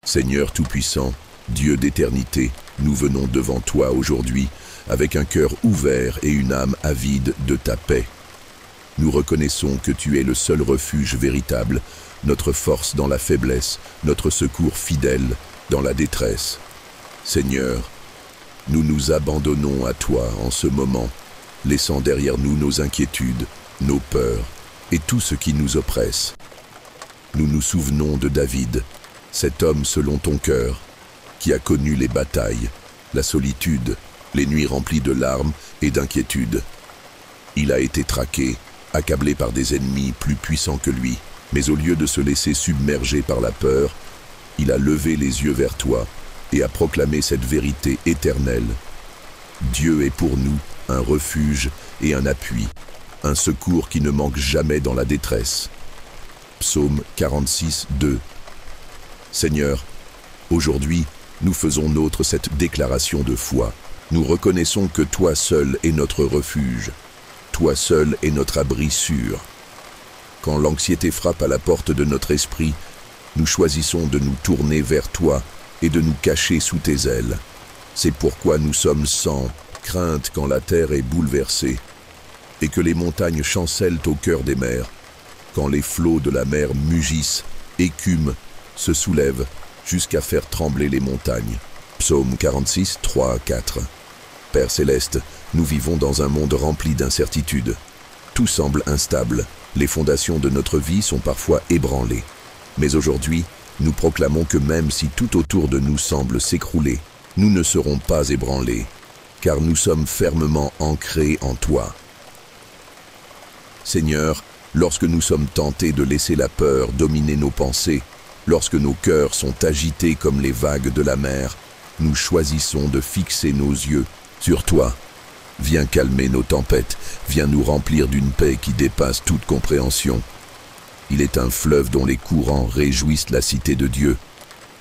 Seigneur Tout-Puissant, Dieu d'éternité, nous venons devant toi aujourd'hui avec un cœur ouvert et une âme avide de ta paix. Nous reconnaissons que tu es le seul refuge véritable, notre force dans la faiblesse, notre secours fidèle dans la détresse. Seigneur, nous nous abandonnons à toi en ce moment, laissant derrière nous nos inquiétudes, nos peurs et tout ce qui nous oppresse. Nous nous souvenons de David, cet homme selon ton cœur, qui a connu les batailles, la solitude, les nuits remplies de larmes et d'inquiétudes. Il a été traqué, accablé par des ennemis plus puissants que lui, mais au lieu de se laisser submerger par la peur, il a levé les yeux vers toi et a proclamé cette vérité éternelle. Dieu est pour nous un refuge et un appui, un secours qui ne manque jamais dans la détresse. Psaume 46, 2. Seigneur, aujourd'hui, nous faisons nôtre cette déclaration de foi. Nous reconnaissons que toi seul est notre refuge. Toi seul est notre abri sûr. Quand l'anxiété frappe à la porte de notre esprit, nous choisissons de nous tourner vers toi et de nous cacher sous tes ailes. C'est pourquoi nous sommes sans crainte quand la terre est bouleversée et que les montagnes chancellent au cœur des mers, quand les flots de la mer mugissent, écument, se soulèvent jusqu'à faire trembler les montagnes. Psaume 46, 3 à 4. Père Céleste, nous vivons dans un monde rempli d'incertitudes. Tout semble instable, les fondations de notre vie sont parfois ébranlées. Mais aujourd'hui, nous proclamons que même si tout autour de nous semble s'écrouler, nous ne serons pas ébranlés, car nous sommes fermement ancrés en toi. Seigneur, lorsque nous sommes tentés de laisser la peur dominer nos pensées, lorsque nos cœurs sont agités comme les vagues de la mer, nous choisissons de fixer nos yeux sur toi. Viens calmer nos tempêtes, viens nous remplir d'une paix qui dépasse toute compréhension. Il est un fleuve dont les courants réjouissent la cité de Dieu,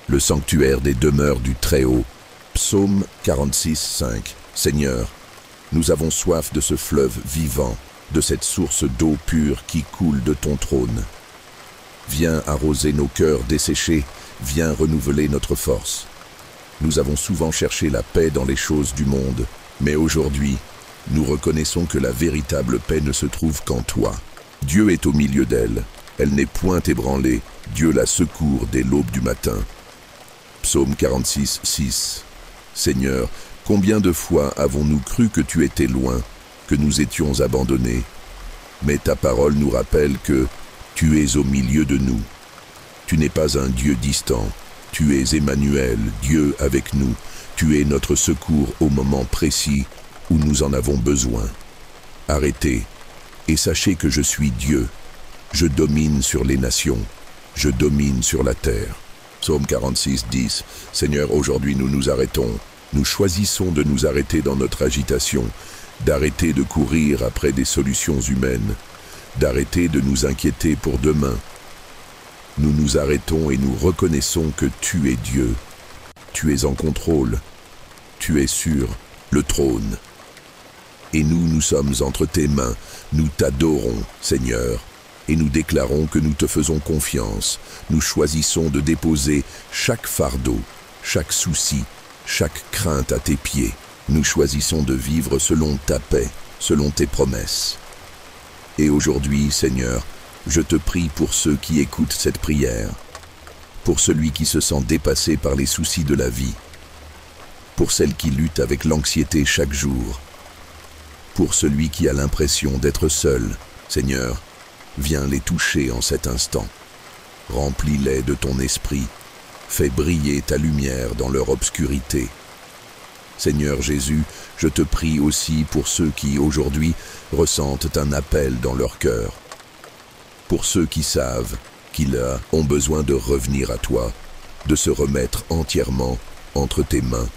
le sanctuaire des demeures du Très-Haut. Psaume 46, 5. Seigneur, nous avons soif de ce fleuve vivant, de cette source d'eau pure qui coule de ton trône. Viens arroser nos cœurs desséchés, viens renouveler notre force. Nous avons souvent cherché la paix dans les choses du monde, mais aujourd'hui, nous reconnaissons que la véritable paix ne se trouve qu'en toi. Dieu est au milieu d'elle, elle n'est point ébranlée, Dieu la secourt dès l'aube du matin. Psaume 46, 6. Seigneur, combien de fois avons-nous cru que tu étais loin, que nous étions abandonnés? Mais ta parole nous rappelle que tu es au milieu de nous. Tu n'es pas un Dieu distant, tu es Emmanuel, Dieu avec nous. Tu es notre secours au moment précis où nous en avons besoin. Arrêtez et sachez que je suis Dieu. Je domine sur les nations, je domine sur la terre. Psaume 46, 10. Seigneur, aujourd'hui nous nous arrêtons. Nous choisissons de nous arrêter dans notre agitation, d'arrêter de courir après des solutions humaines, d'arrêter de nous inquiéter pour demain. Nous nous arrêtons et nous reconnaissons que tu es Dieu. Tu es en contrôle. Tu es sur le trône. Et nous sommes entre tes mains. Nous t'adorons, Seigneur, et nous déclarons que nous te faisons confiance. Nous choisissons de déposer chaque fardeau, chaque souci, chaque crainte à tes pieds. Nous choisissons de vivre selon ta paix, selon tes promesses. Et aujourd'hui, Seigneur, je te prie pour ceux qui écoutent cette prière, pour celui qui se sent dépassé par les soucis de la vie, pour celle qui lutte avec l'anxiété chaque jour, pour celui qui a l'impression d'être seul. Seigneur, viens les toucher en cet instant. Remplis-les de ton esprit, fais briller ta lumière dans leur obscurité. Seigneur Jésus, je te prie aussi pour ceux qui, aujourd'hui, ressentent un appel dans leur cœur, pour ceux qui savent qu'ils ont besoin de revenir à toi, de se remettre entièrement entre tes mains.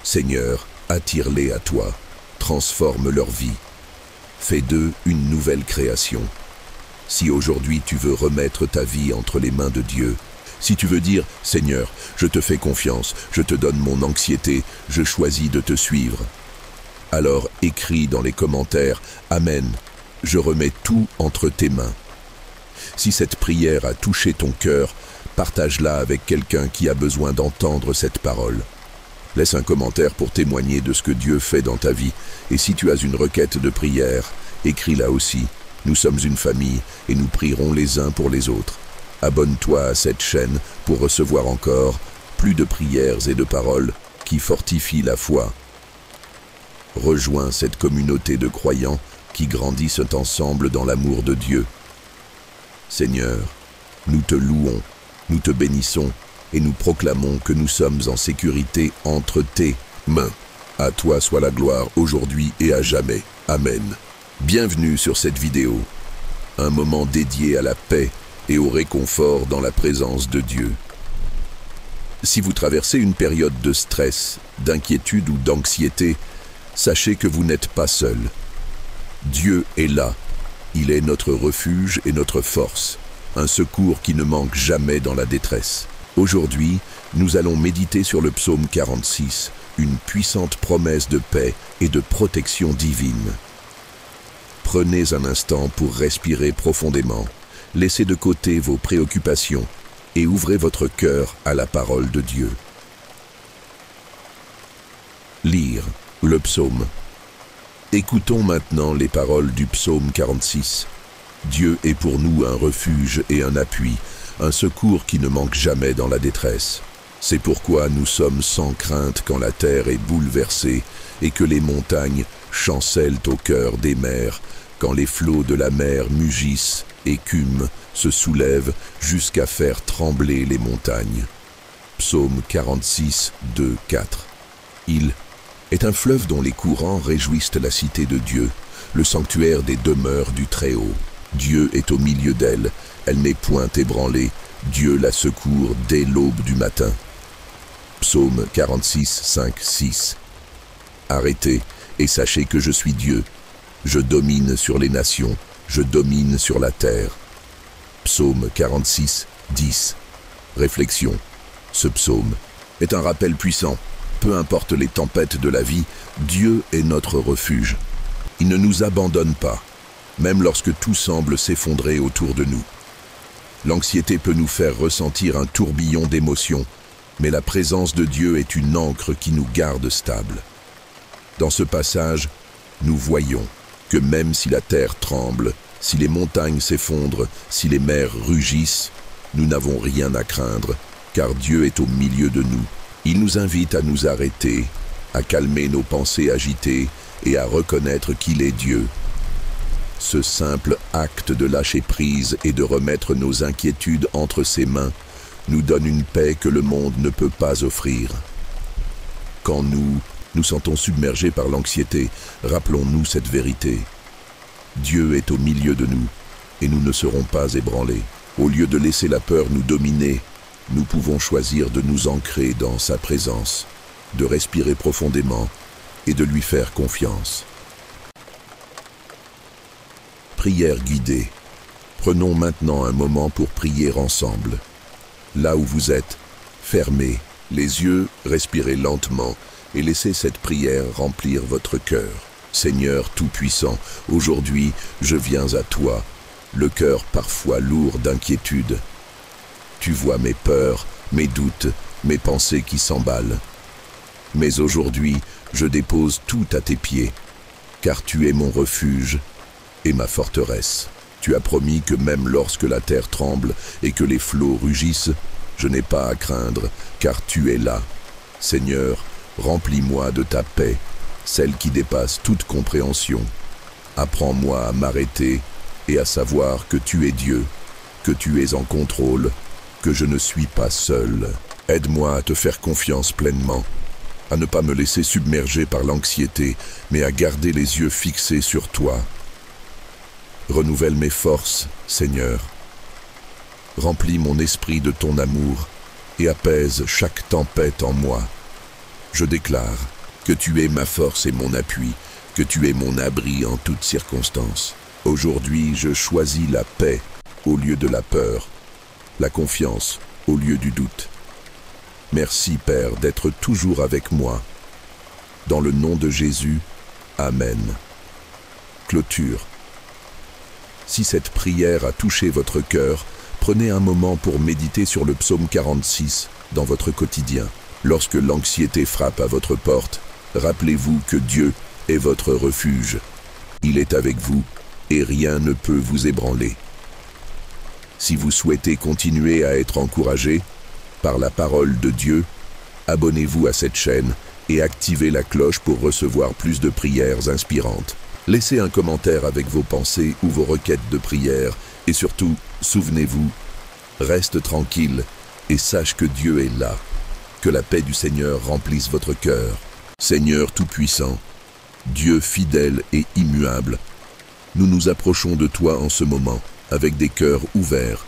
Seigneur, attire-les à toi, transforme leur vie, fais d'eux une nouvelle création. Si aujourd'hui tu veux remettre ta vie entre les mains de Dieu, si tu veux dire « Seigneur, je te fais confiance, je te donne mon anxiété, je choisis de te suivre », alors écris dans les commentaires « Amen, je remets tout entre tes mains ». Si cette prière a touché ton cœur, Partage-la avec quelqu'un qui a besoin d'entendre cette parole. Laisse un commentaire pour témoigner de ce que Dieu fait dans ta vie. Et si tu as une requête de prière, écris-la aussi. Nous sommes une famille et nous prierons les uns pour les autres. Abonne-toi à cette chaîne pour recevoir encore plus de prières et de paroles qui fortifient la foi. Rejoins cette communauté de croyants qui grandissent ensemble dans l'amour de Dieu. Seigneur, nous te louons, nous te bénissons et nous proclamons que nous sommes en sécurité entre tes mains. À toi soit la gloire aujourd'hui et à jamais. Amen. Bienvenue sur cette vidéo, un moment dédié à la paix et au réconfort dans la présence de Dieu. Si vous traversez une période de stress, d'inquiétude ou d'anxiété, sachez que vous n'êtes pas seul. Dieu est là. Il est notre refuge et notre force, un secours qui ne manque jamais dans la détresse. Aujourd'hui, nous allons méditer sur le psaume 46, une puissante promesse de paix et de protection divine. Prenez un instant pour respirer profondément, laissez de côté vos préoccupations et ouvrez votre cœur à la parole de Dieu. Lire le psaume. Écoutons maintenant les paroles du psaume 46. Dieu est pour nous un refuge et un appui, un secours qui ne manque jamais dans la détresse. C'est pourquoi nous sommes sans crainte quand la terre est bouleversée et que les montagnes chancellent au cœur des mers, quand les flots de la mer mugissent, écument, se soulèvent jusqu'à faire trembler les montagnes. Psaume 46, 2, 4. Il est un fleuve dont les courants réjouissent la cité de Dieu, le sanctuaire des demeures du Très-Haut. Dieu est au milieu d'elle, elle n'est point ébranlée, Dieu la secourt dès l'aube du matin. Psaume 46, 5, 6. Arrêtez et sachez que je suis Dieu. Je domine sur les nations, je domine sur la terre. Psaume 46, 10. Réflexion. Ce psaume est un rappel puissant. Peu importe les tempêtes de la vie, Dieu est notre refuge. Il ne nous abandonne pas, même lorsque tout semble s'effondrer autour de nous. L'anxiété peut nous faire ressentir un tourbillon d'émotions, mais la présence de Dieu est une ancre qui nous garde stables. Dans ce passage, nous voyons que même si la terre tremble, si les montagnes s'effondrent, si les mers rugissent, nous n'avons rien à craindre, car Dieu est au milieu de nous. Il nous invite à nous arrêter, à calmer nos pensées agitées et à reconnaître qu'il est Dieu. Ce simple acte de lâcher prise et de remettre nos inquiétudes entre ses mains nous donne une paix que le monde ne peut pas offrir. Quand nous nous sentons submergés par l'anxiété, rappelons-nous cette vérité. Dieu est au milieu de nous et nous ne serons pas ébranlés. Au lieu de laisser la peur nous dominer, nous pouvons choisir de nous ancrer dans sa présence, de respirer profondément et de lui faire confiance. Prière guidée. Prenons maintenant un moment pour prier ensemble. Là où vous êtes, fermez les yeux, respirez lentement et laissez cette prière remplir votre cœur. Seigneur Tout-Puissant, aujourd'hui je viens à toi, le cœur parfois lourd d'inquiétude. Tu vois mes peurs, mes doutes, mes pensées qui s'emballent. Mais aujourd'hui, je dépose tout à tes pieds, car tu es mon refuge et ma forteresse. Tu as promis que même lorsque la terre tremble et que les flots rugissent, je n'ai pas à craindre, car tu es là. Seigneur, remplis-moi de ta paix, celle qui dépasse toute compréhension. Apprends-moi à m'arrêter et à savoir que tu es Dieu, que tu es en contrôle, que je ne suis pas seul. Aide-moi à te faire confiance pleinement, à ne pas me laisser submerger par l'anxiété, mais à garder les yeux fixés sur toi. Renouvelle mes forces, Seigneur. Remplis mon esprit de ton amour et apaise chaque tempête en moi. Je déclare que tu es ma force et mon appui, que tu es mon abri en toutes circonstances. Aujourd'hui, je choisis la paix au lieu de la peur, la confiance au lieu du doute. Merci, Père, d'être toujours avec moi. Dans le nom de Jésus, Amen. Clôture. Si cette prière a touché votre cœur, Prenez un moment pour méditer sur le psaume 46 dans votre quotidien. Lorsque l'anxiété frappe à votre porte, rappelez-vous que Dieu est votre refuge. Il est avec vous et rien ne peut vous ébranler. Si vous souhaitez continuer à être encouragé par la parole de Dieu, abonnez-vous à cette chaîne et activez la cloche pour recevoir plus de prières inspirantes. Laissez un commentaire avec vos pensées ou vos requêtes de prière et surtout, souvenez-vous, reste tranquille et sache que Dieu est là. Que la paix du Seigneur remplisse votre cœur. Seigneur Tout-Puissant, Dieu fidèle et immuable, nous nous approchons de toi en ce moment avec des cœurs ouverts,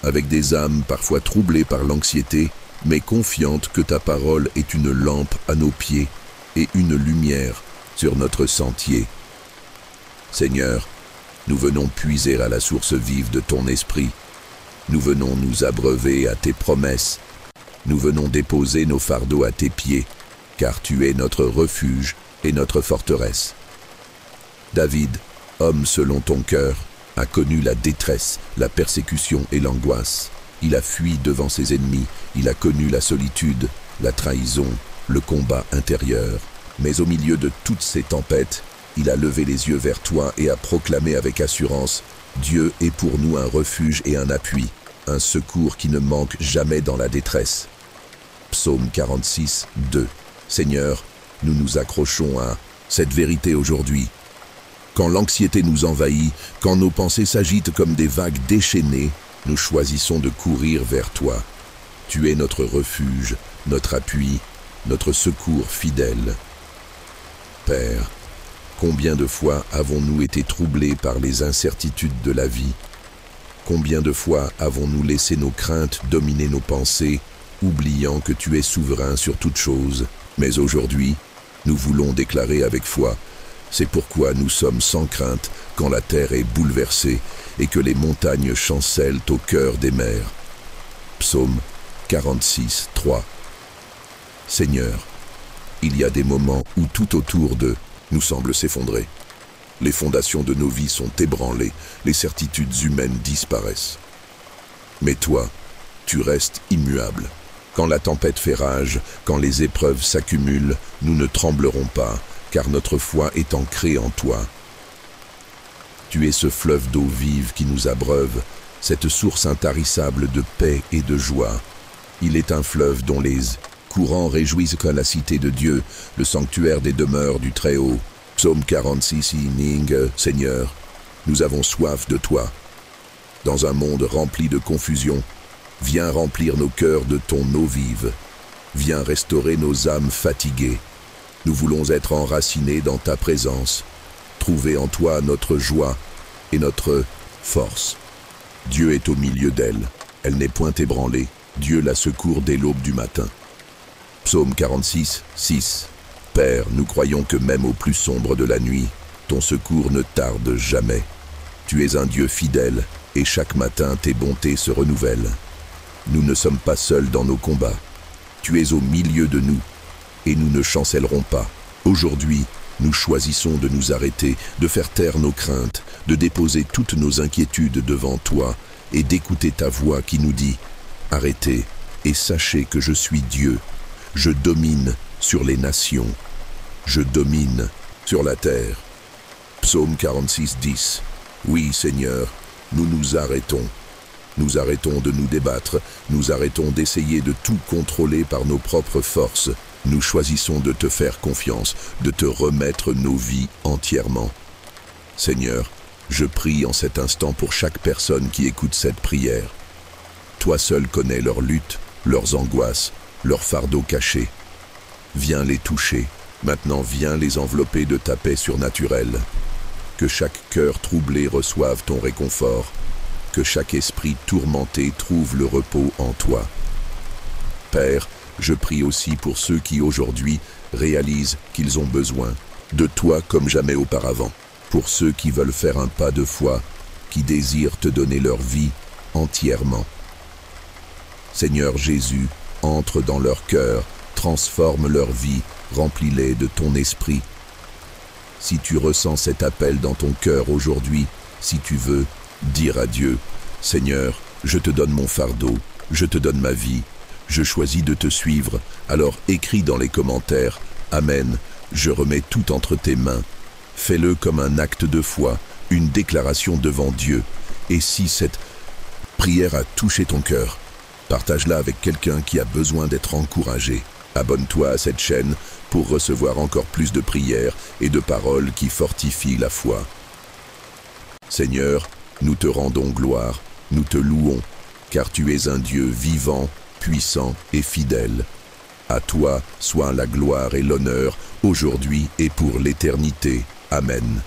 avec des âmes parfois troublées par l'anxiété, mais confiantes que ta parole est une lampe à nos pieds et une lumière sur notre sentier. Seigneur, nous venons puiser à la source vive de ton esprit. Nous venons nous abreuver à tes promesses. Nous venons déposer nos fardeaux à tes pieds, car tu es notre refuge et notre forteresse. David, homme selon ton cœur, a connu la détresse, la persécution et l'angoisse. Il a fui devant ses ennemis, il a connu la solitude, la trahison, le combat intérieur. Mais au milieu de toutes ces tempêtes, il a levé les yeux vers toi et a proclamé avec assurance « Dieu est pour nous un refuge et un appui, un secours qui ne manque jamais dans la détresse. » Psaume 46, 2. Seigneur, nous nous accrochons à cette vérité aujourd'hui. Quand l'anxiété nous envahit, quand nos pensées s'agitent comme des vagues déchaînées, nous choisissons de courir vers toi. Tu es notre refuge, notre appui, notre secours fidèle. Père, combien de fois avons-nous été troublés par les incertitudes de la vie? Combien de fois avons-nous laissé nos craintes dominer nos pensées, oubliant que tu es souverain sur toutes choses? Mais aujourd'hui, nous voulons déclarer avec foi, c'est pourquoi nous sommes sans crainte quand la terre est bouleversée et que les montagnes chancellent au cœur des mers. Psaume 46, 3. Seigneur, il y a des moments où tout autour d'eux nous semble s'effondrer. Les fondations de nos vies sont ébranlées, les certitudes humaines disparaissent. Mais toi, tu restes immuable. Quand la tempête fait rage, quand les épreuves s'accumulent, nous ne tremblerons pas, car notre foi est ancrée en toi. Tu es ce fleuve d'eau vive qui nous abreuve, cette source intarissable de paix et de joie. Il est un fleuve dont les courants réjouissent qu'à la cité de Dieu, le sanctuaire des demeures du Très-Haut. Psaume 46, Seigneur, nous avons soif de toi. Dans un monde rempli de confusion, viens remplir nos cœurs de ton eau vive. Viens restaurer nos âmes fatiguées. Nous voulons être enracinés dans ta présence, trouver en toi notre joie et notre force. Dieu est au milieu d'elle, elle n'est point ébranlée, Dieu la secourt dès l'aube du matin. Psaume 46, 6. Père, nous croyons que même au plus sombre de la nuit, ton secours ne tarde jamais. Tu es un Dieu fidèle, et chaque matin tes bontés se renouvellent. Nous ne sommes pas seuls dans nos combats. Tu es au milieu de nous, et nous ne chancellerons pas. Aujourd'hui, nous choisissons de nous arrêter, de faire taire nos craintes, de déposer toutes nos inquiétudes devant toi et d'écouter ta voix qui nous dit « Arrêtez et sachez que je suis Dieu. Je domine sur les nations. Je domine sur la terre. » Psaume 46, 10. Oui, Seigneur, nous nous arrêtons. Nous arrêtons de nous débattre, nous arrêtons d'essayer de tout contrôler par nos propres forces. Nous choisissons de te faire confiance, de te remettre nos vies entièrement. Seigneur, je prie en cet instant pour chaque personne qui écoute cette prière. Toi seul connais leurs luttes, leurs angoisses, leurs fardeaux cachés. Viens les toucher, maintenant viens les envelopper de ta paix surnaturelle. Que chaque cœur troublé reçoive ton réconfort, que chaque esprit tourmenté trouve le repos en toi. Père, je prie aussi pour ceux qui aujourd'hui réalisent qu'ils ont besoin de toi comme jamais auparavant. Pour ceux qui veulent faire un pas de foi, qui désirent te donner leur vie entièrement. Seigneur Jésus, entre dans leur cœur, transforme leur vie, remplis-les de ton esprit. Si tu ressens cet appel dans ton cœur aujourd'hui, si tu veux dire à Dieu, Seigneur, Je te donne mon fardeau, je te donne ma vie, je choisis de te suivre, alors écris dans les commentaires « Amen », je remets tout entre tes mains. Fais-le comme un acte de foi, une déclaration devant Dieu. Et si cette prière a touché ton cœur, partage-la avec quelqu'un qui a besoin d'être encouragé. Abonne-toi à cette chaîne pour recevoir encore plus de prières et de paroles qui fortifient la foi. Seigneur, nous te rendons gloire, nous te louons, car tu es un Dieu vivant, puissant et fidèle. À toi soit la gloire et l'honneur, aujourd'hui et pour l'éternité. Amen.